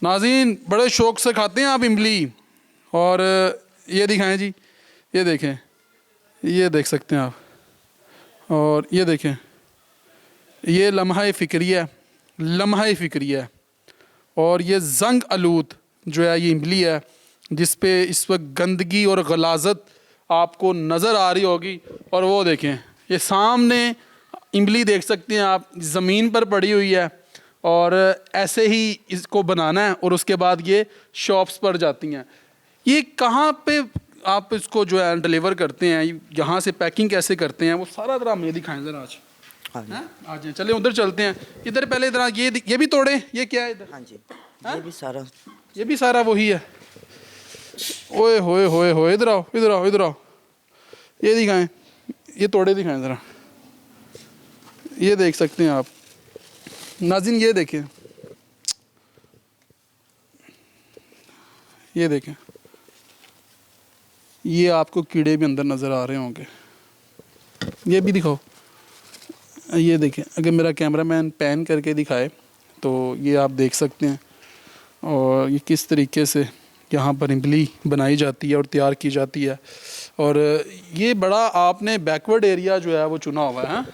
नाज़रीन बड़े शौक़ से खाते हैं आप इमली। और ये दिखाएं जी, ये देखें, ये देख सकते हैं आप। और ये देखें, ये लम्हा फ़िक्रिया, लम्हा फ़िक्रिया। और ये ज़ंग आलूद जो है ये इमली है, जिस पे इस वक्त गंदगी और गलाज़त आपको नज़र आ रही होगी। और वो देखें, ये सामने इमली देख सकते हैं आप, ज़मीन पर पड़ी हुई है। और ऐसे ही इसको बनाना है और उसके बाद ये शॉप्स पर जाती हैं। ये कहाँ पे आप इसको जो है डिलीवर करते हैं, यहाँ से पैकिंग कैसे करते हैं, वो सारा ज़रा हमें दिखाएं ज़रा आज। आ जाए, चले उधर चलते हैं। इधर पहले इधर ये भी तोड़े, ये क्या है इधर? हाँ जी, ये भी सारा वही है। ओए होए होए होए, इधर आओ इधर आओ इधर आओ, ये दिखाएं, ये तोड़े दिखाएं ज़रा। ये देख सकते हैं आप नाज़रीन, ये देखें, ये देखें, ये आपको कीड़े भी अंदर नज़र आ रहे होंगे। ये भी दिखाओ, ये देखें, अगर मेरा कैमरामैन पैन करके दिखाए तो ये आप देख सकते हैं। और ये किस तरीके से यहाँ पर इमली बनाई जाती है और तैयार की जाती है। और ये बड़ा आपने बैकवर्ड एरिया जो है वो चुना हुआ है।